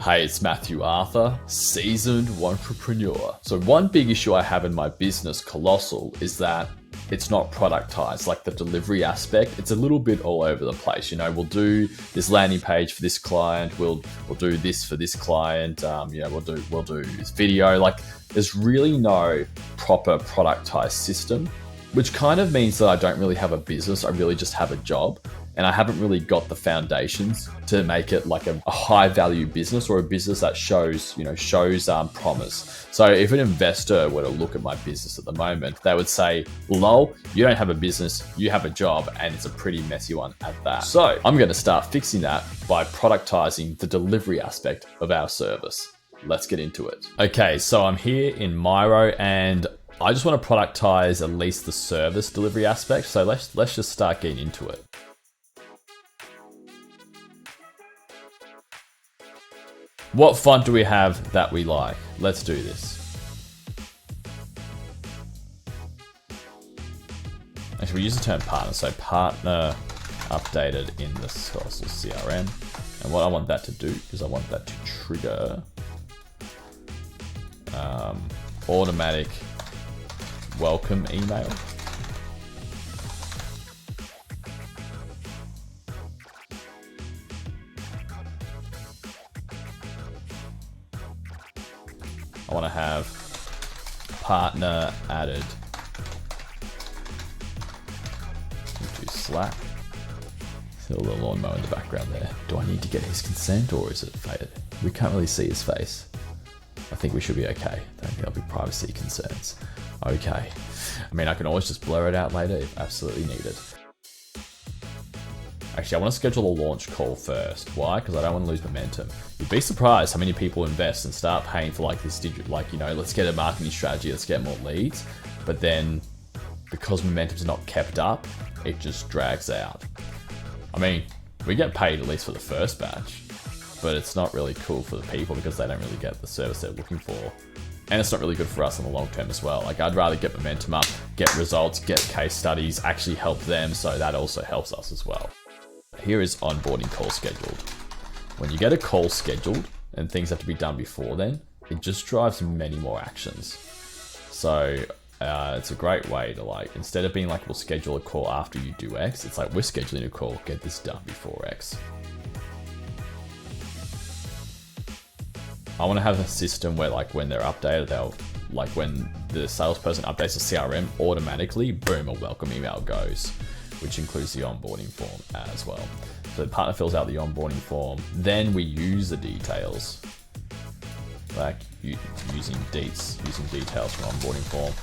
Hey, it's Matthew Arthur, seasoned entrepreneur. So one big issue I have in my business, Colossal, is that it's not productized. Like the delivery aspect, it's a little bit all over the place. You know, we'll do this landing page for this client, we'll do this for this client, we'll do this video. Like there's really no proper productized system, which kind of means that I don't really have a business, I really just have a job. And I haven't really got the foundations to make it like a high value business or a business that shows promise. So if an investor were to look at my business at the moment, they would say, lol, you don't have a business, you have a job, and it's a pretty messy one at that. So I'm going to start fixing that by productizing the delivery aspect of our service. Let's get into it. Okay, so I'm here in Miro and I just want to productize at least the service delivery aspect. So let's just start getting into it. What font do we have that we like? Let's do this. Actually, we use the term partner. So partner updated in the Colossal CRM. And what I want that to do is I want that to trigger automatic welcome email. I want to have partner added into Slack. Still a little lawnmower in the background there. Do I need to get his consent or is it faded? We can't really see his face. I think we should be okay. I don't think there'll be privacy concerns. Okay. I mean, I can always just blur it out later if absolutely needed. Actually, I want to schedule a launch call first. Why? Because I don't want to lose momentum. You'd be surprised how many people invest and start paying for like this digital, like, you know, let's get a marketing strategy, let's get more leads. But then because momentum's not kept up, it just drags out. I mean, we get paid at least for the first batch, but it's not really cool for the people because they don't really get the service they're looking for. And it's not really good for us in the long term as well. Like I'd rather get momentum up, get results, get case studies, actually help them. So that also helps us as well. Here is onboarding call scheduled. When you get a call scheduled and things have to be done before then, it just drives many more actions. So it's a great way to like, instead of being like, we'll schedule a call after you do X, it's like, we're scheduling a call, get this done before X. I want to have a system where like when they're updated, they'll like when the salesperson updates the CRM automatically, boom, a welcome email goes, which includes the onboarding form as well. So the partner fills out the onboarding form, then we use the details, like using details from onboarding form.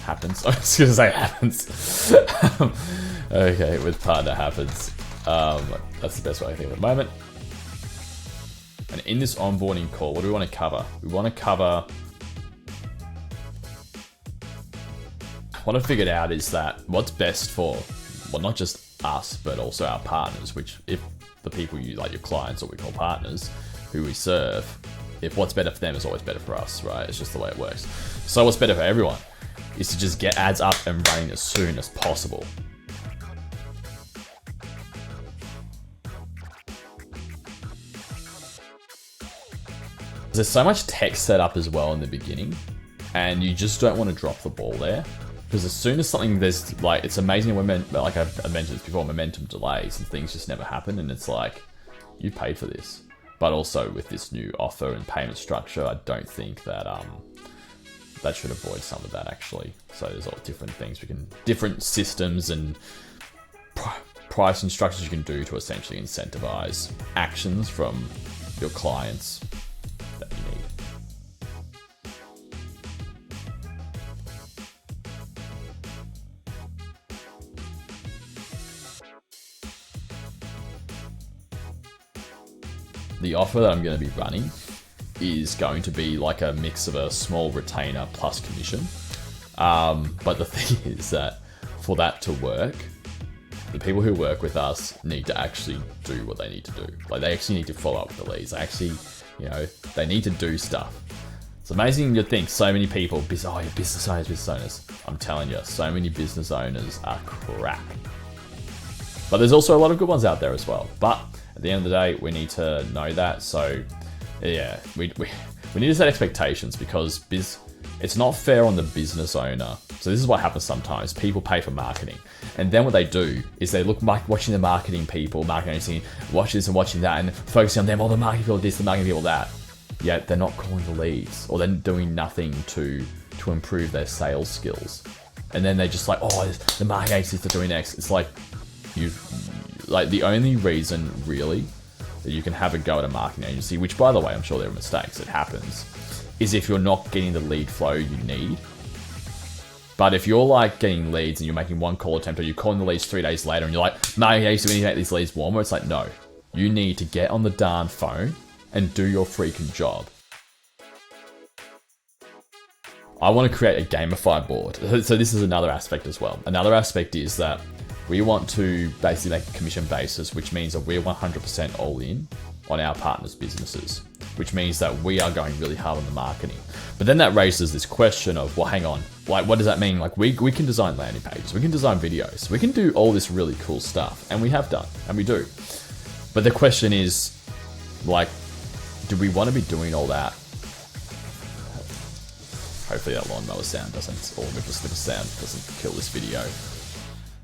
Happens. I was gonna say happens. Okay, with partner happens. That's the best way I think at the moment. And in this onboarding call, what do we want to cover? We want to cover. What I figured out is that what's best for, well, not just us, but also our partners, which if the people you like your clients, or we call partners, who we serve, if what's better for them is always better for us, right? It's just the way it works. So what's better for everyone is to just get ads up and running as soon as possible. There's so much tech set up as well in the beginning, and you just don't want to drop the ball there. Because as soon as something, there's like, it's amazing when, like I've mentioned this before, momentum delays and things just never happen. And it's like, you paid for this. But also with this new offer and payment structure, I don't think that that should avoid some of that actually. So there's all different things different systems and pricing structures you can do to essentially incentivize actions from your clients that you need. The offer that I'm going to be running is going to be like a mix of a small retainer plus commission. But the thing is that for that to work, the people who work with us need to actually do what they need to do. Like they actually need to follow up with the leads. They actually, they need to do stuff. It's amazing you'd think so many people, oh, you're business owners. I'm telling you, so many business owners are crap. But there's also a lot of good ones out there as well. But at the end of the day, we need to know that. So yeah, we need to set expectations because it's not fair on the business owner. So this is what happens sometimes. People pay for marketing. And then what they do is they look like watching the marketing people, marketing agency, watch this and watching that and focusing on them, the marketing people this, the marketing people that. Yet they're not calling the leads or they're doing nothing to improve their sales skills. And then they're just like, oh, the marketing agencies are doing X. It's like, the only reason really that you can have a go at a marketing agency, which by the way, I'm sure there are mistakes, it happens, is if you're not getting the lead flow you need. But if you're like getting leads and you're making one call attempt or you're calling the leads 3 days later and you're like, marketing agency, we need to make these leads warmer. It's like, no, you need to get on the darn phone and do your freaking job. I want to create a gamified board. So this is another aspect as well. Another aspect is that we want to basically make a commission basis, which means that we're 100% all in on our partners' businesses, which means that we are going really hard on the marketing. But then that raises this question of, well, hang on, like, what does that mean? Like, we can design landing pages, we can design videos, we can do all this really cool stuff, and we have done, and we do. But the question is, like, do we want to be doing all that? Hopefully that lawnmower sound doesn't, or ripple slipper sound doesn't kill this video.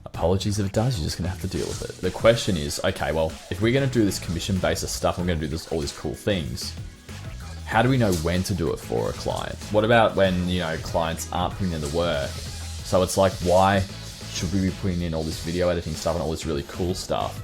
Apologies if it does, you're just going to have to deal with it. The question is, okay, well, if we're going to do this commission-based stuff, I'm going to do all these cool things, how do we know when to do it for a client? What about when, clients aren't putting in the work? So it's like, why should we be putting in all this video editing stuff and all this really cool stuff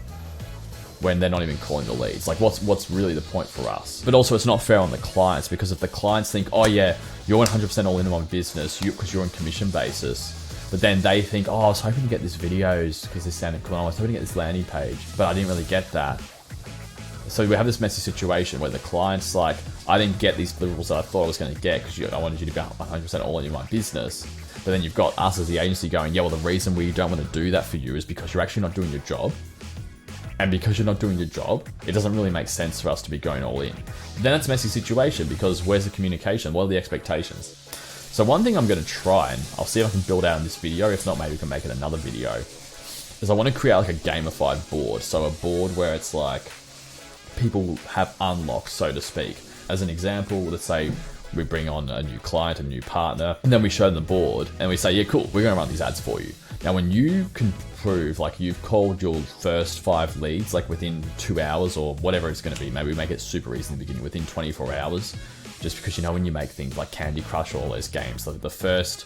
when they're not even calling the leads? Like, what's really the point for us? But also, it's not fair on the clients, because if the clients think, oh yeah, you're 100% all in on business because you're on commission basis, but then they think, oh, I was hoping to get these videos because they sounded cool. I was hoping to get this landing page, but I didn't really get that. So we have this messy situation where the client's like, I didn't get these deliverables that I thought I was going to get because I wanted you to be 100% all in my business. But then you've got us as the agency going, yeah, well, the reason we don't want to do that for you is because you're actually not doing your job. And because you're not doing your job, it doesn't really make sense for us to be going all in. Then it's a messy situation because where's the communication? What are the expectations? So one thing I'm going to try, and I'll see if I can build out in this video, if not, maybe we can make it another video, is I want to create like a gamified board. So a board where it's like people have unlocks, so to speak. As an example, let's say we bring on a new client, a new partner, and then we show them the board and we say, yeah, cool, we're going to run these ads for you. Now, when you can prove like you've called your first 5 leads like within 2 hours or whatever it's going to be, maybe we make it super easy in the beginning, within 24 hours, just because when you make things like Candy Crush or all those games, like the first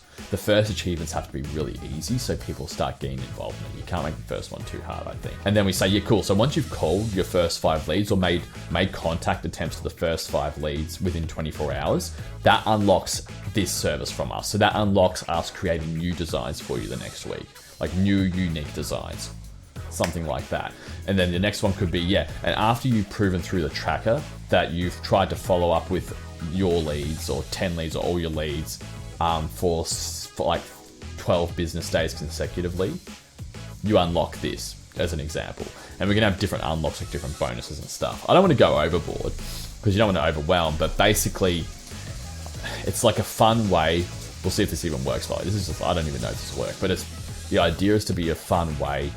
achievements have to be really easy so people start getting involved in it. You can't make the first one too hard, I think. And then we say, yeah, cool. So once you've called your first 5 leads or made contact attempts to the first 5 leads within 24 hours, that unlocks this service from us. So that unlocks us creating new designs for you the next week, like new unique designs, something like that. And then the next one could be, yeah, and after you've proven through the tracker that you've tried to follow up with your leads or 10 leads or all your leads for like 12 business days consecutively, you unlock this as an example. And we're gonna have different unlocks, like different bonuses and stuff. I don't want to go overboard because you don't want to overwhelm, but basically it's like a fun way. We'll see if this even works. This is just, I don't even know if this will work, but the idea is to be a fun way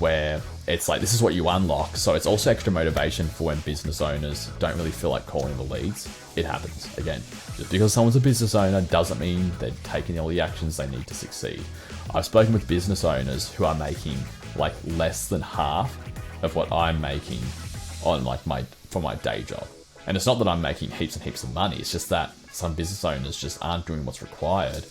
where it's like, this is what you unlock. So it's also extra motivation for when business owners don't really feel like calling the leads. It happens. Again, just because someone's a business owner doesn't mean they're taking all the actions they need to succeed. I've spoken with business owners who are making like less than half of what I'm making on like for my day job. And it's not that I'm making heaps and heaps of money. It's just that some business owners just aren't doing what's required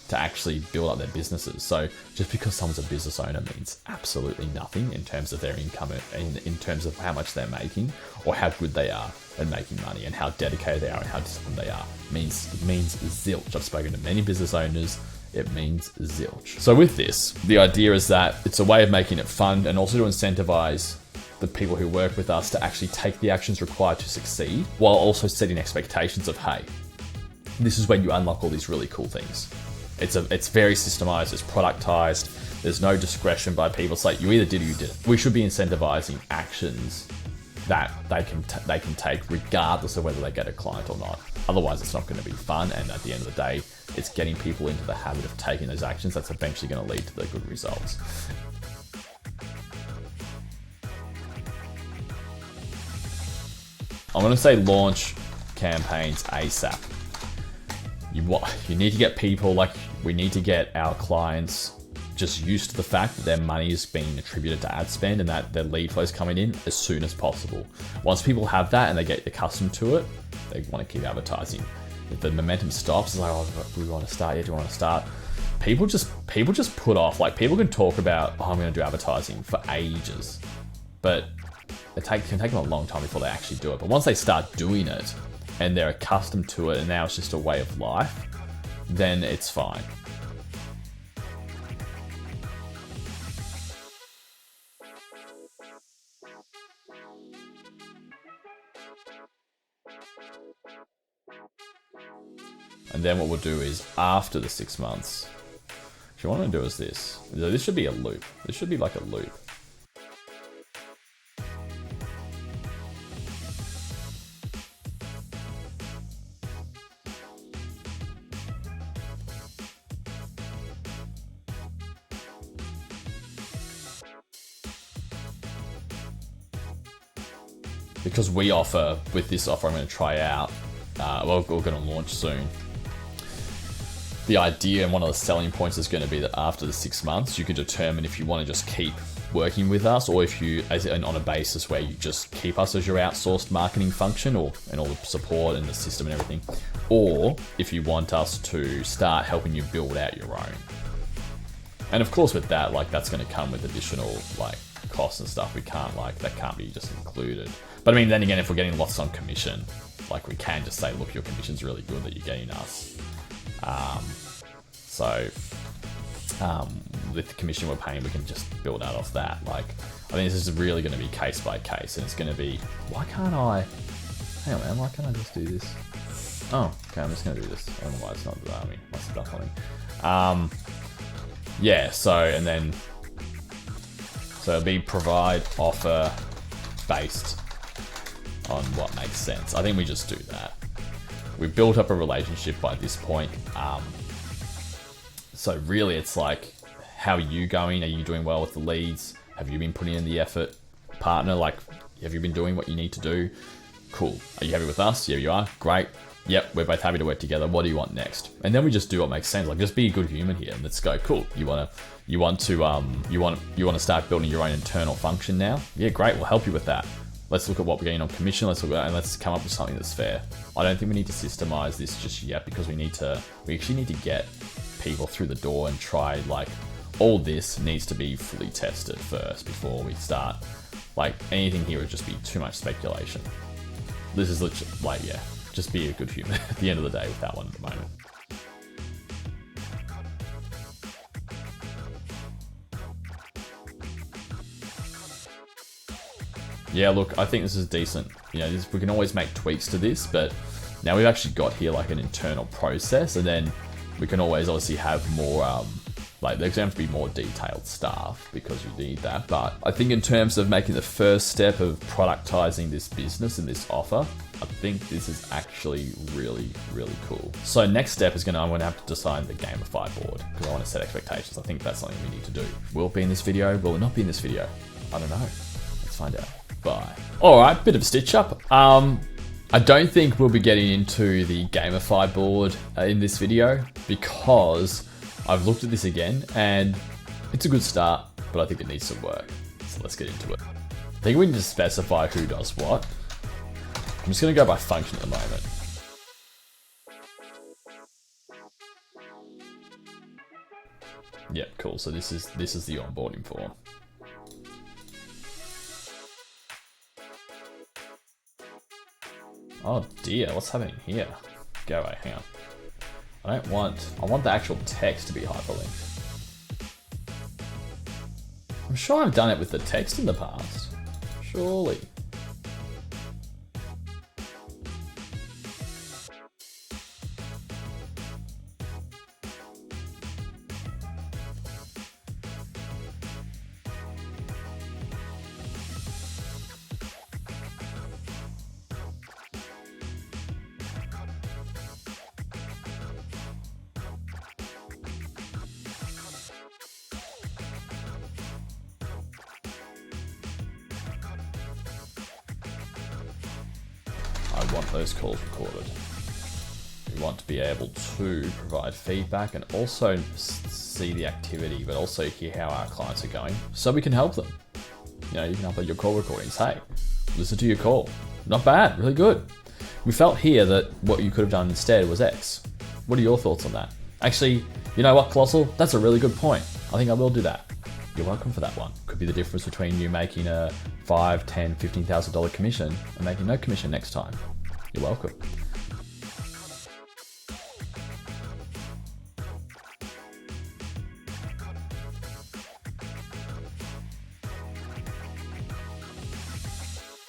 to actually build up their businesses. So just because someone's a business owner means absolutely nothing in terms of their income, in terms of how much they're making or how good they are at making money and how dedicated they are and how disciplined they are. It means zilch. I've spoken to many business owners. It means zilch. So with this, the idea is that it's a way of making it fun and also to incentivize the people who work with us to actually take the actions required to succeed, while also setting expectations of, hey, this is when you unlock all these really cool things. It's very systemized, it's productized, there's no discretion by people. It's like you either did or you didn't. We should be incentivizing actions that they can take regardless of whether they get a client or not. Otherwise, it's not going to be fun. And at the end of the day, it's getting people into the habit of taking those actions that's eventually going to lead to the good results. I'm going to say launch campaigns ASAP. You need to get people, like, we need to get our clients just used to the fact that their money is being attributed to ad spend and that their lead flow is coming in as soon as possible. Once people have that and they get accustomed to it, they want to keep advertising. If the momentum stops, it's like, oh, we want to start. Yeah, do you want to start? People just put off. Like, people can talk about, oh, I'm going to do advertising for ages, but it can take them a long time before they actually do it. But once they start doing it and they're accustomed to it and now it's just a way of life, then it's fine. And then what we'll do is after the 6 months, what you want to do is this. This should be a loop. This should be like a loop. Because we offer, with this offer I'm going to try out, we're going to launch soon. The idea and one of the selling points is going to be that after the 6 months, you can determine if you want to just keep working with us, or if you, on a basis where you just keep us as your outsourced marketing function, and all the support and the system and everything, or if you want us to start helping you build out your own. And of course, with that, like, that's going to come with additional, like, costs and stuff. That can't be just included. But I mean, then again, if we're getting lots on commission, like, we can just say, look, your commission's really good that you're getting us. With the commission we're paying, we can just build out of that. Like, I think this is really going to be case by case, and it's going to be, hang on, man, why can't I just do this? Oh, okay, I'm just going to do this. I don't know why it's not, must have done something. Yeah, so it'll be provide offer based on what makes sense. I think we just do that. We've built up a relationship by this point. So really it's like, how are you going? Are you doing well with the leads? Have you been putting in the effort? Partner, like, have you been doing what you need to do? Cool. Are you happy with us? Yeah, you are. Great. Yep, we're both happy to work together. What do you want next? And then we just do what makes sense. Like, just be a good human here and let's go. Cool. You want to start building your own internal function now? Yeah, great. We'll help you with that. Let's look at what we're getting on commission. Let's look at, and let's come up with something that's fair. I don't think we need to systemize this just yet, because we actually need to get people through the door and try, like, all this needs to be fully tested first before we start. Like, anything here would just be too much speculation. This is literally, like, yeah, just be a good human at the end of the day with that one at the moment. Yeah, look, I think this is decent. You know, we can always make tweaks to this, but now we've actually got here like an internal process, and then we can always obviously have more, like, there's going to be more detailed stuff because you need that. But I think in terms of making the first step of productizing this business and this offer, I think this is actually really, really cool. So next step is I'm going to have to design the Gamify board, because I want to set expectations. I think that's something we need to do. Will it be in this video? Will it not be in this video? I don't know. Let's find out. Bye. All right, bit of a stitch up. I don't think we'll be getting into the Gamify board in this video, because I've looked at this again and it's a good start, but I think it needs some work. So let's get into it. I think we need to specify who does what. I'm just going to go by function at the moment. Yep, cool. So this is the onboarding form. Oh dear, what's happening here? Go away, hang on. I want the actual text to be hyperlinked. I'm sure I've done it with the text in the past. Surely. I want those calls recorded. We want to be able to provide feedback and also see the activity, but also hear how our clients are going so we can help them. You know, you can upload your call recordings. Hey, listen to your call. Not bad, really good. We felt here that what you could have done instead was X. What are your thoughts on that? Actually, you know what, Colossal? That's a really good point. I think I will do that. You're welcome for that one. Could be the difference between you making a $5,000, $10,000, $15,000 commission and making no commission next time. You're welcome.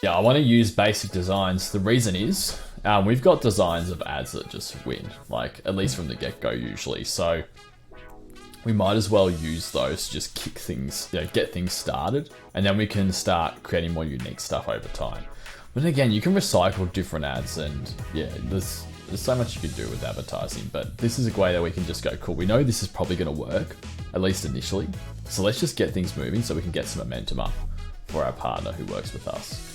Yeah, I want to use basic designs. The reason is we've got designs of ads that just win, like at least from the get-go usually. So we might as well use those to just kick things, you know, get things started, and then we can start creating more unique stuff over time. But again, you can recycle different ads, and yeah, there's so much you can do with advertising, but this is a way that we can just go, cool, we know this is probably going to work, at least initially. So let's just get things moving so we can get some momentum up for our partner who works with us.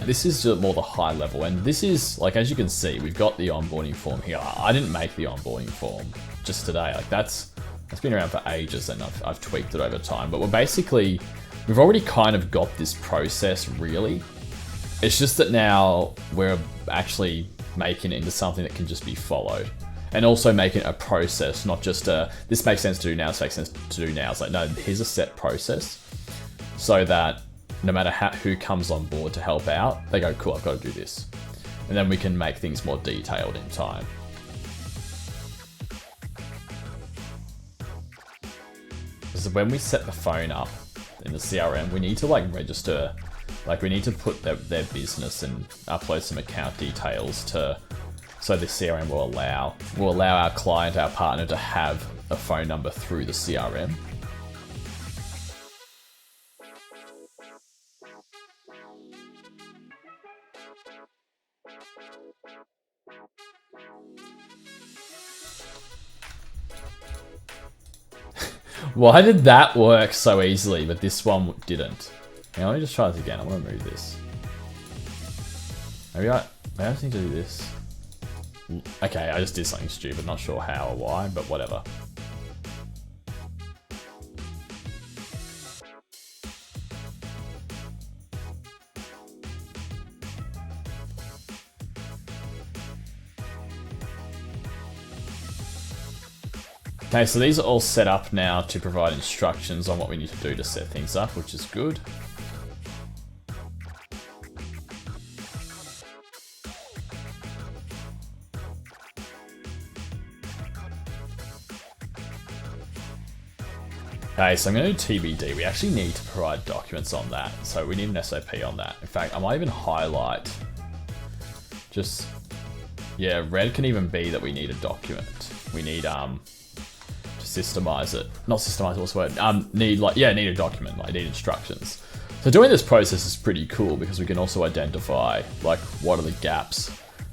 This is just more the high level, and this is, like, as you can see, we've got the onboarding form here. I didn't make the onboarding form just today. Like that's been around for ages, and I've tweaked it over time. But we've already kind of got this process really. It's just that now we're actually making it into something that can just be followed, and also making it a process, not just this makes sense to do now, this makes sense to do now. It's like, no, here's a set process, so that no matter who comes on board to help out, they go, cool, I've got to do this. And then we can make things more detailed in time. Because when we set the phone up in the CRM, we need to like register, like we need to put their business and upload some account details so the CRM will allow our client, our partner, to have a phone number through the CRM. Why did that work so easily, but this one didn't? Hang on, let me just try this again. I want to move this. Maybe I just need to do this. Okay, I just did something stupid. Not sure how or why, but whatever. Okay, so these are all set up now to provide instructions on what we need to do to set things up, which is good. Okay, so I'm going to do TBD. We actually need to provide documents on that, so we need an SOP on that. In fact, I might even highlight yeah, red can even be that we need a document. We need systemize it. Not systemize, what's the word? Need a document, like need instructions. So doing this process is pretty cool because we can also identify like what are the gaps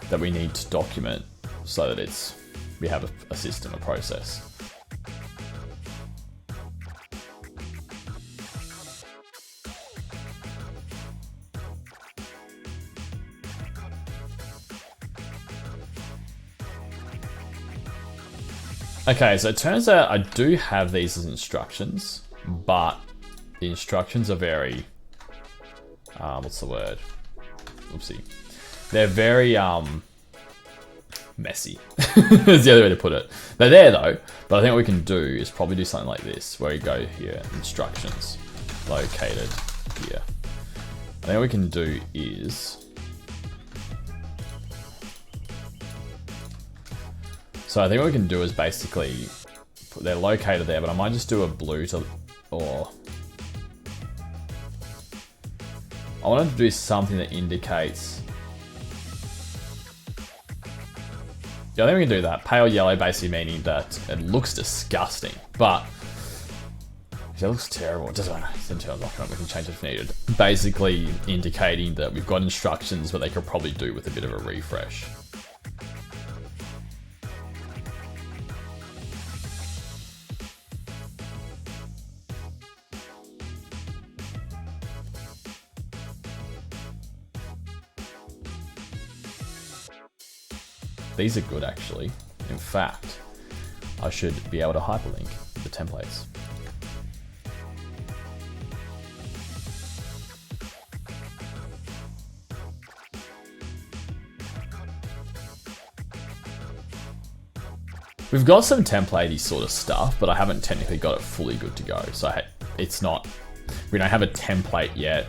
that we need to document so that we have a system, a process. Okay, so it turns out I do have these as instructions, but the instructions are very, what's the word? Oopsie. They're very, messy. Is the other way to put it. They're there though, but I think what we can do is probably do something like this, where you go here, instructions, located here. I think what we can do is, so I think what we can do is basically, they're located there, but I might just do a blue or I wanted to do something that indicates, yeah, I think we can do that. Pale yellow basically meaning that it looks disgusting, but That looks terrible. It doesn't matter. It's internal document. We can change it if needed. Basically indicating that we've got instructions, but they could probably do with a bit of a refresh. These are good, actually. In fact, I should be able to hyperlink the templates. We've got some templatey sort of stuff, but I haven't technically got it fully good to go. So it's not, we don't have a template yet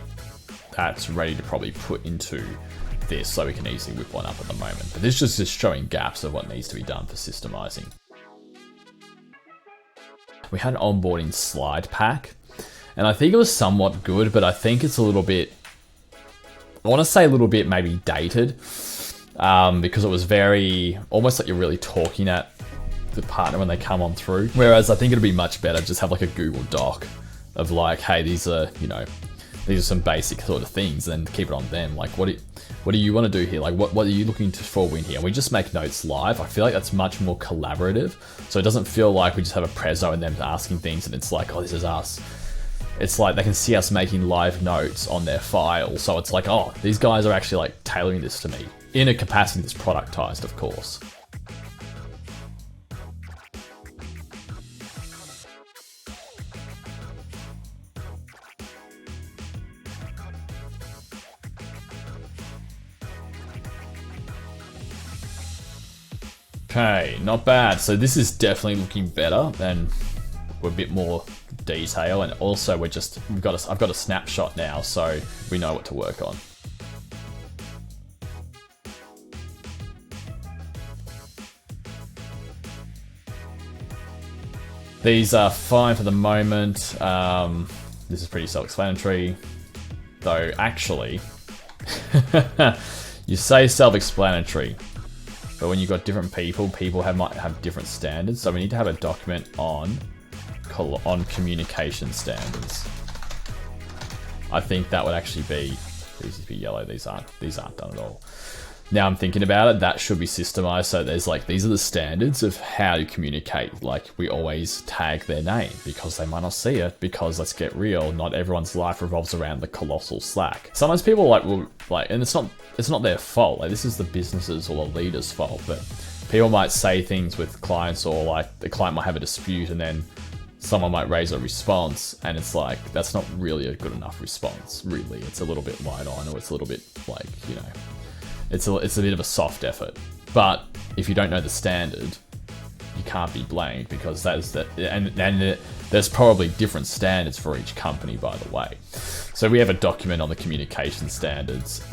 that's ready to probably put into this, so we can easily whip one up at the moment. But this is just showing gaps of what needs to be done for systemizing. We had an onboarding slide pack, and I think it was somewhat good, but I think it's a little bit, I want to say a little bit maybe dated, because it was very, almost like you're really talking at the partner when they come on through. Whereas I think it'd be much better just have like a Google Doc of like, hey, these are, you know, these are some basic sort of things, and keep it on them. Like, what do you want to do here? Like, what are you looking for win here? And we just make notes live. I feel like that's much more collaborative. So it doesn't feel like we just have a prezzo and them asking things and it's like, oh, this is us. It's like they can see us making live notes on their file. So it's like, oh, these guys are actually like tailoring this to me in a capacity that's productized, of course. Okay, not bad. So this is definitely looking better and we're a bit more detail, and also I've got a snapshot now, so we know what to work on. These are fine for the moment. This is pretty self-explanatory, though actually, you say self-explanatory, but when you've got different people might have different standards. So we need to have a document on communication standards. I think that would actually be, these would be yellow, these aren't done at all. Now I'm thinking about it, that should be systemized. So there's like, these are the standards of how you communicate. Like, we always tag their name because they might not see it, because let's get real, not everyone's life revolves around the colossal Slack. Sometimes people and it's not their fault. Like, this is the business's or the leader's fault, but people might say things with clients, or like the client might have a dispute and then someone might raise a response, and it's like, that's not really a good enough response, really. It's a little bit light on, or it's a little bit like, you know, it's a bit of a soft effort. But if you don't know the standard, you can't be blamed, because there's probably different standards for each company, by the way. So we have a document on the communication standards,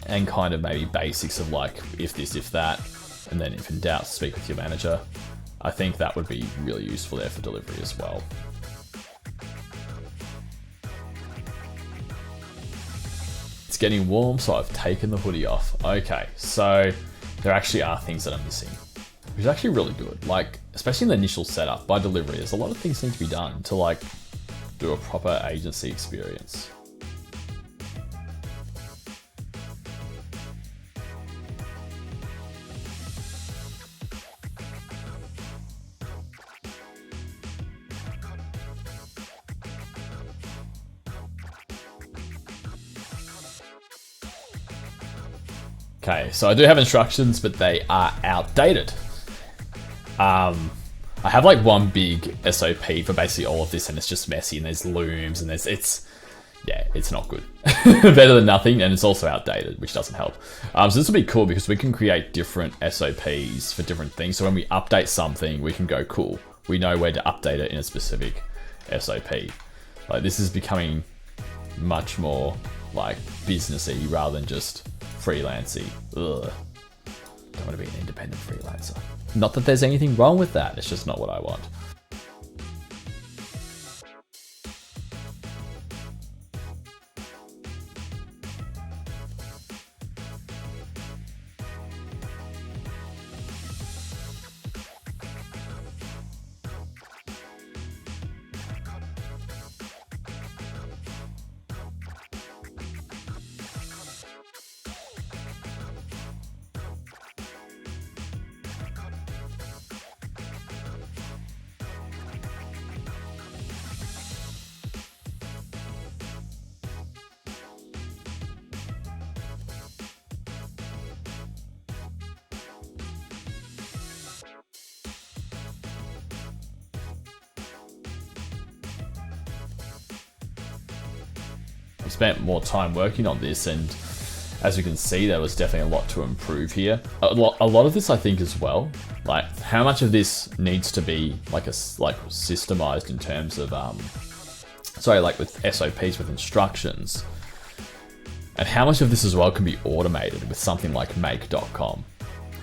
and kind of maybe basics of like, if this, if that, and then if in doubt, speak with your manager. I think that would be really useful there for delivery as well. It's getting warm, so I've taken the hoodie off. Okay, so there actually are things that I'm missing, which is actually really good. Like, especially in the initial setup by delivery, there's a lot of things need to be done to like do a proper agency experience. Okay, so I do have instructions, but they are outdated. I have like one big SOP for basically all of this, and it's just messy, and there's looms, and it's not good. Better than nothing, and it's also outdated, which doesn't help. So this will be cool because we can create different SOPs for different things. So when we update something, we can go, cool, we know where to update it in a specific SOP. Like, this is becoming much more like businessy rather than just freelancy. Ugh. Don't want to be an independent freelancer. Not that there's anything wrong with that, it's just not what I want. spent more time working on this, and as you can see, there was definitely a lot to improve here. A lot of this, I think, as well, like how much of this needs to be like systemized in terms of like with SOPs, with instructions, and how much of this as well can be automated with something like make.com.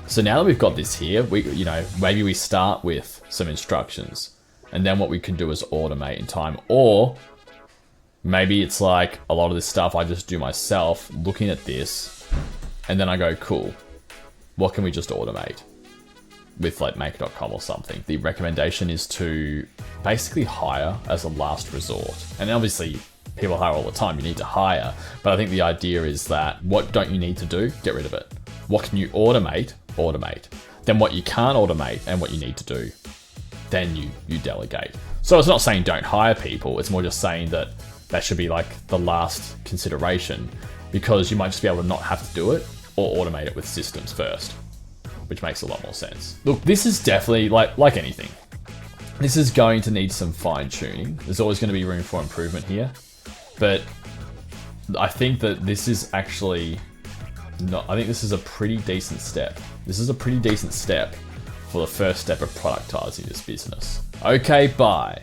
So now that we've got this here, maybe we start with some instructions, and then what we can do is automate in time, or maybe it's like a lot of this stuff I just do myself, looking at this, and then I go, cool, what can we just automate with like make.com or something? The recommendation is to basically hire as a last resort. And obviously people hire all the time, you need to hire. But I think the idea is that what don't you need to do? Get rid of it. What can you automate? Automate. Then what you can't automate and what you need to do, then you delegate. So it's not saying don't hire people, it's more just saying that should be like the last consideration, because you might just be able to not have to do it or automate it with systems first, which makes a lot more sense. Look, this is definitely like anything. This is going to need some fine tuning. There's always going to be room for improvement here, but I think that this is actually I think this is a pretty decent step. This is a pretty decent step for the first step of productizing this business. Okay, bye.